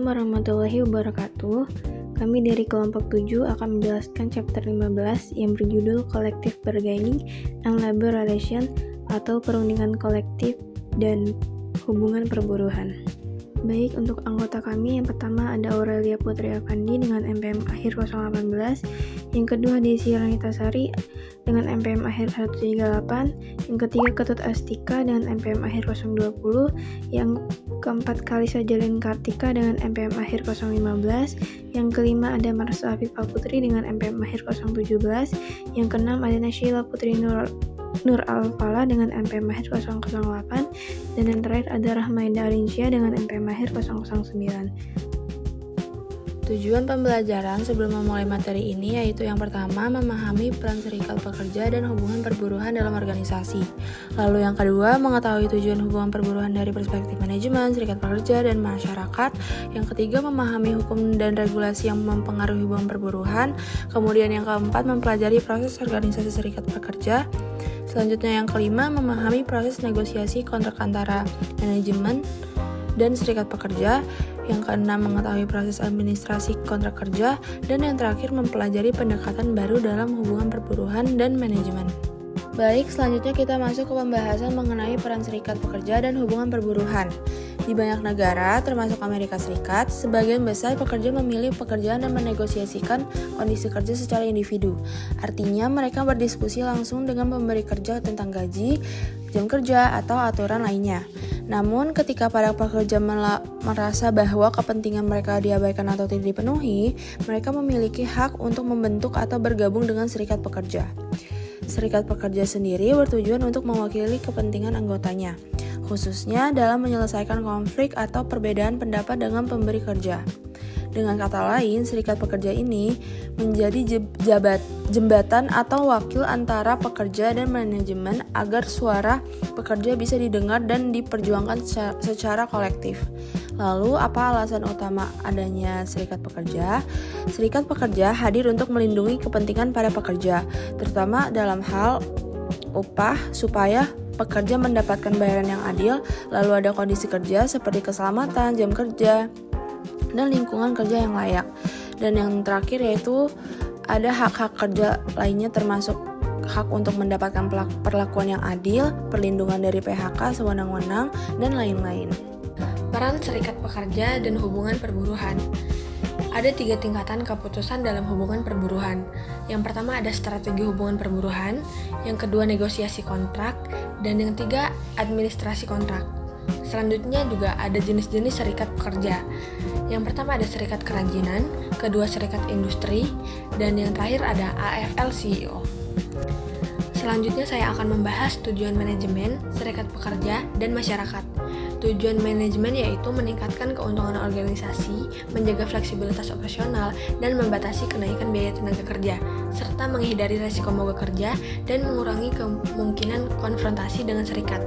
warahmatullahi wabarakatuh. Kami dari kelompok 7 akan menjelaskan chapter 15 yang berjudul Collective Bargaining and Labor Relations atau perundingan kolektif dan hubungan perburuhan. Baik, untuk anggota kami yang pertama ada Aurelia Putri Avandi dengan MPM akhir 018, yang kedua Desi Ranitasari dengan MPM akhir 138, yang ketiga Ketut Astika dengan MPM akhir 020, yang keempat Kalisa Jalin Kartika dengan MPM akhir 015, yang kelima ada Marsa Afifah Putri dengan MPM akhir 017, yang keenam ada Nasyila Putri Nur Al-Fala dengan MPM akhir 008, dan yang terakhir ada Rahmaida Arinsya dengan MPM akhir 009. Tujuan pembelajaran sebelum memulai materi ini yaitu yang pertama, memahami peran serikat pekerja dan hubungan perburuhan dalam organisasi. Lalu yang kedua, mengetahui tujuan hubungan perburuhan dari perspektif manajemen, serikat pekerja, dan masyarakat. Yang ketiga, memahami hukum dan regulasi yang mempengaruhi hubungan perburuhan. Kemudian yang keempat, mempelajari proses organisasi serikat pekerja. Selanjutnya yang kelima, memahami proses negosiasi kontrak antara manajemen dan serikat pekerja. Yang keenam, mengetahui proses administrasi kontrak kerja. Dan yang terakhir, mempelajari pendekatan baru dalam hubungan perburuhan dan manajemen. Baik, selanjutnya kita masuk ke pembahasan mengenai peran serikat pekerja dan hubungan perburuhan. Di banyak negara, termasuk Amerika Serikat, sebagian besar pekerja memilih pekerjaan dan menegosiasikan kondisi kerja secara individu. Artinya, mereka berdiskusi langsung dengan pemberi kerja tentang gaji, jam kerja, atau aturan lainnya. Namun, ketika para pekerja merasa bahwa kepentingan mereka diabaikan atau tidak dipenuhi, mereka memiliki hak untuk membentuk atau bergabung dengan serikat pekerja. Serikat pekerja sendiri bertujuan untuk mewakili kepentingan anggotanya, khususnya dalam menyelesaikan konflik atau perbedaan pendapat dengan pemberi kerja. Dengan kata lain, serikat pekerja ini menjadi jembatan atau wakil antara pekerja dan manajemen agar suara pekerja bisa didengar dan diperjuangkan secara kolektif. Lalu, apa alasan utama adanya serikat pekerja? Serikat pekerja hadir untuk melindungi kepentingan para pekerja, terutama dalam hal upah, supaya pekerja mendapatkan bayaran yang adil. Lalu ada kondisi kerja seperti keselamatan, jam kerja, dan lingkungan kerja yang layak. Dan yang terakhir yaitu ada hak-hak kerja lainnya, termasuk hak untuk mendapatkan perlakuan yang adil, perlindungan dari PHK sewenang-wenang, dan lain-lain. Peran serikat pekerja dan hubungan perburuhan. Ada 3 tingkatan keputusan dalam hubungan perburuhan. Yang pertama ada strategi hubungan perburuhan, yang kedua negosiasi kontrak, dan yang ketiga administrasi kontrak. Selanjutnya juga ada jenis-jenis serikat pekerja. Yang pertama ada serikat kerajinan, kedua serikat industri, dan yang terakhir ada AFL-CIO. Selanjutnya saya akan membahas tujuan manajemen, serikat pekerja, dan masyarakat. Tujuan manajemen yaitu meningkatkan keuntungan organisasi, menjaga fleksibilitas operasional, dan membatasi kenaikan biaya tenaga kerja, serta menghindari resiko mogok kerja dan mengurangi kemungkinan konfrontasi dengan serikat.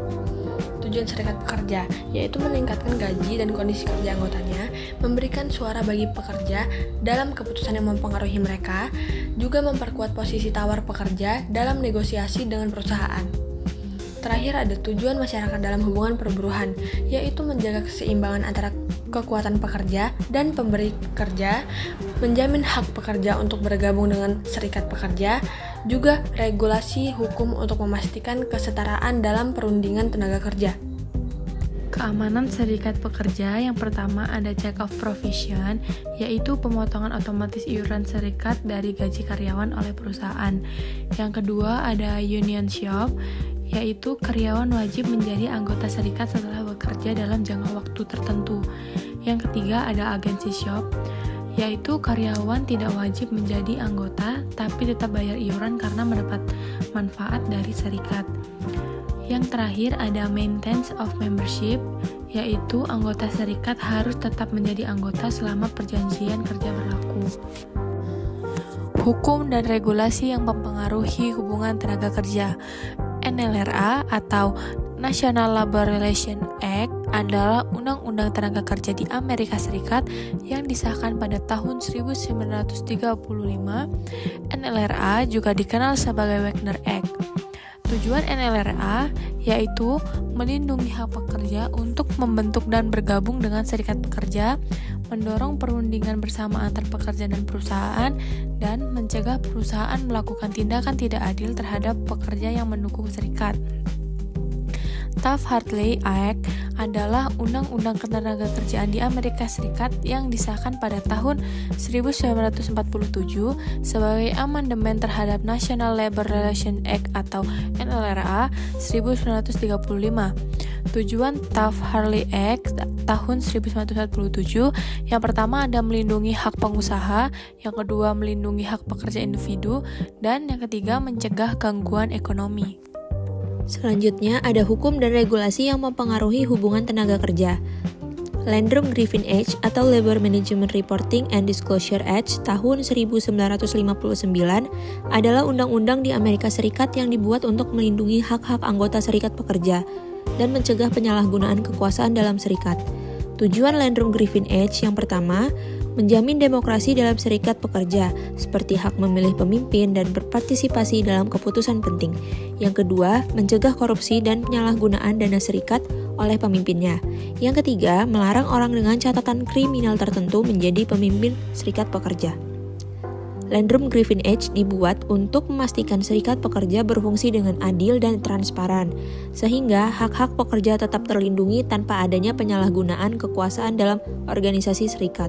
Tujuan serikat pekerja yaitu meningkatkan gaji dan kondisi kerja anggotanya, memberikan suara bagi pekerja dalam keputusan yang mempengaruhi mereka, juga memperkuat posisi tawar pekerja dalam negosiasi dengan perusahaan. Terakhir ada tujuan masyarakat dalam hubungan perburuhan, yaitu menjaga keseimbangan antara kekuatan pekerja dan pemberi kerja, menjamin hak pekerja untuk bergabung dengan serikat pekerja, juga regulasi hukum untuk memastikan kesetaraan dalam perundingan tenaga kerja. Keamanan serikat pekerja, yang pertama ada check of provision, yaitu pemotongan otomatis iuran serikat dari gaji karyawan oleh perusahaan. Yang kedua ada union shop, yaitu karyawan wajib menjadi anggota serikat setelah bekerja dalam jangka waktu tertentu. Yang ketiga ada agency shop, yaitu karyawan tidak wajib menjadi anggota tapi tetap bayar iuran karena mendapat manfaat dari serikat. Yang terakhir ada maintenance of membership, yaitu anggota serikat harus tetap menjadi anggota selama perjanjian kerja berlaku. Hukum dan regulasi yang mempengaruhi hubungan tenaga kerja. NLRA atau National Labor Relations Act adalah undang-undang tenaga kerja di Amerika Serikat yang disahkan pada tahun 1935. NLRA juga dikenal sebagai Wagner Act. Tujuan NLRA yaitu melindungi hak pekerja untuk membentuk dan bergabung dengan serikat pekerja, mendorong perundingan bersama antar pekerja dan perusahaan, dan mencegah perusahaan melakukan tindakan tidak adil terhadap pekerja yang mendukung serikat. Taft-Hartley Act adalah undang-undang ketenagakerjaan di Amerika Serikat yang disahkan pada tahun 1947 sebagai amandemen terhadap National Labor Relations Act atau NLRA 1935. Tujuan Taft-Hartley Act tahun 1947 yang pertama ada melindungi hak pengusaha, yang kedua melindungi hak pekerja individu, dan yang ketiga mencegah gangguan ekonomi. Selanjutnya ada hukum dan regulasi yang mempengaruhi hubungan tenaga kerja. Landrum-Griffin Act atau Labor Management Reporting and Disclosure Act tahun 1959 adalah undang-undang di Amerika Serikat yang dibuat untuk melindungi hak-hak anggota serikat pekerja dan mencegah penyalahgunaan kekuasaan dalam serikat. Tujuan Landrum-Griffin Act yang pertama, menjamin demokrasi dalam serikat pekerja, seperti hak memilih pemimpin dan berpartisipasi dalam keputusan penting. Yang kedua, mencegah korupsi dan penyalahgunaan dana serikat oleh pemimpinnya. Yang ketiga, melarang orang dengan catatan kriminal tertentu menjadi pemimpin serikat pekerja. Landrum-Griffin Act dibuat untuk memastikan serikat pekerja berfungsi dengan adil dan transparan, sehingga hak-hak pekerja tetap terlindungi tanpa adanya penyalahgunaan kekuasaan dalam organisasi serikat.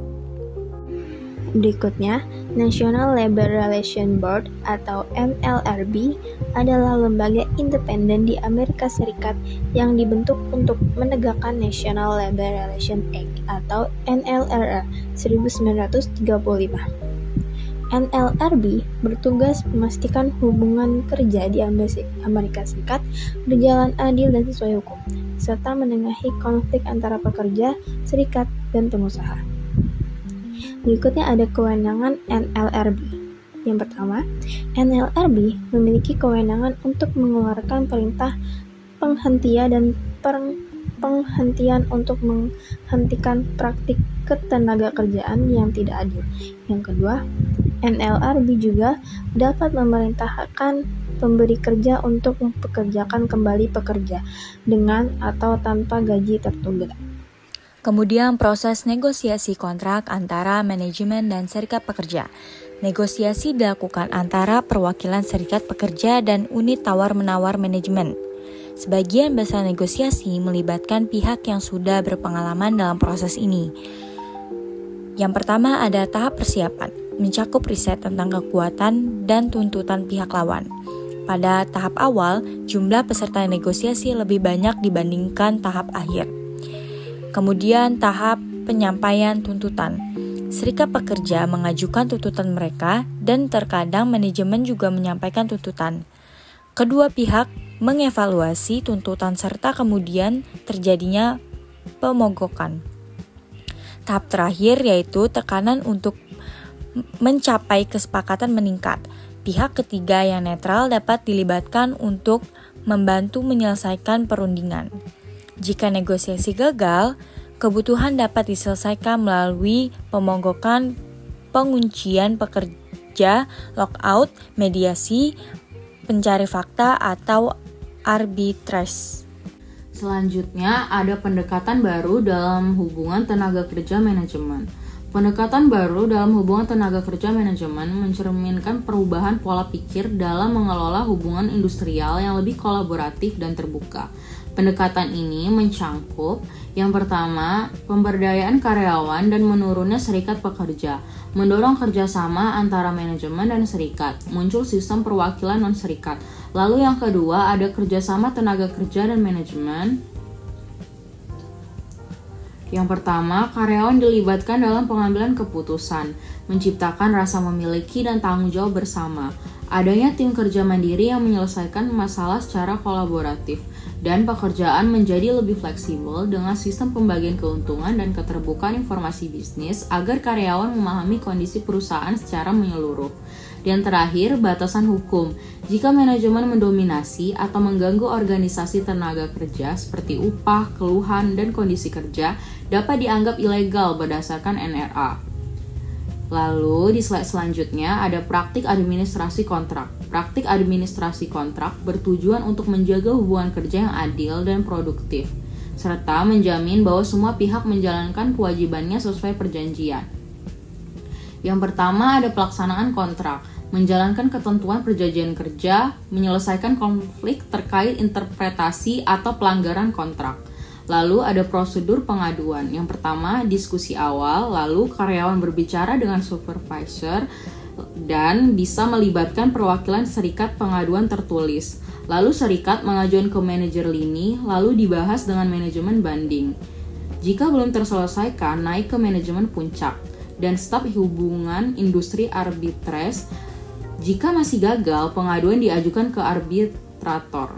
Berikutnya, National Labor Relations Board atau NLRB adalah lembaga independen di Amerika Serikat yang dibentuk untuk menegakkan National Labor Relations Act atau NLRA 1935. NLRB bertugas memastikan hubungan kerja di Amerika Serikat berjalan adil dan sesuai hukum, serta menengahi konflik antara pekerja, serikat, dan pengusaha. Berikutnya ada kewenangan NLRB. Yang pertama, NLRB memiliki kewenangan untuk mengeluarkan perintah penghentian dan penghentian untuk menghentikan praktik ketenagakerjaan yang tidak adil. Yang kedua, NLRB juga dapat memerintahkan pemberi kerja untuk mempekerjakan kembali pekerja dengan atau tanpa gaji tertunda. Kemudian proses negosiasi kontrak antara manajemen dan serikat pekerja. Negosiasi dilakukan antara perwakilan serikat pekerja dan unit tawar-menawar manajemen. Sebagian besar negosiasi melibatkan pihak yang sudah berpengalaman dalam proses ini. Yang pertama ada tahap persiapan, mencakup riset tentang kekuatan dan tuntutan pihak lawan. Pada tahap awal, jumlah peserta negosiasi lebih banyak dibandingkan tahap akhir. Kemudian tahap penyampaian tuntutan. Serikat pekerja mengajukan tuntutan mereka dan terkadang manajemen juga menyampaikan tuntutan. Kedua pihak mengevaluasi tuntutan serta kemudian terjadinya pemogokan. Tahap terakhir yaitu tekanan untuk mencapai kesepakatan meningkat. Pihak ketiga yang netral dapat dilibatkan untuk membantu menyelesaikan perundingan. Jika negosiasi gagal, kebutuhan dapat diselesaikan melalui pemogokan, penguncian pekerja, lockout, mediasi, pencari fakta, atau arbitrase. Selanjutnya ada pendekatan baru dalam hubungan tenaga kerja manajemen. Pendekatan baru dalam hubungan tenaga kerja manajemen mencerminkan perubahan pola pikir dalam mengelola hubungan industrial yang lebih kolaboratif dan terbuka. Pendekatan ini mencangkup yang pertama, pemberdayaan karyawan dan menurunnya serikat pekerja, mendorong kerjasama antara manajemen dan serikat, muncul sistem perwakilan non-serikat. Lalu yang kedua, ada kerjasama tenaga kerja dan manajemen. Yang pertama, karyawan dilibatkan dalam pengambilan keputusan, menciptakan rasa memiliki dan tanggung jawab bersama. Adanya tim kerja mandiri yang menyelesaikan masalah secara kolaboratif, dan pekerjaan menjadi lebih fleksibel dengan sistem pembagian keuntungan dan keterbukaan informasi bisnis agar karyawan memahami kondisi perusahaan secara menyeluruh. Dan terakhir, batasan hukum. Jika manajemen mendominasi atau mengganggu organisasi tenaga kerja seperti upah, keluhan, dan kondisi kerja, dapat dianggap ilegal berdasarkan NRA. Lalu di slide selanjutnya ada praktik administrasi kontrak. Praktik administrasi kontrak bertujuan untuk menjaga hubungan kerja yang adil dan produktif, serta menjamin bahwa semua pihak menjalankan kewajibannya sesuai perjanjian. Yang pertama ada pelaksanaan kontrak, menjalankan ketentuan perjanjian kerja, menyelesaikan konflik terkait interpretasi atau pelanggaran kontrak. Lalu ada prosedur pengaduan. Yang pertama, diskusi awal, lalu karyawan berbicara dengan supervisor dan bisa melibatkan perwakilan serikat pengaduan tertulis. Lalu serikat mengajukan ke manajer lini, lalu dibahas dengan manajemen banding. Jika belum terselesaikan, naik ke manajemen puncak dan staf hubungan industri arbitrase. Jika masih gagal, pengaduan diajukan ke arbitrator.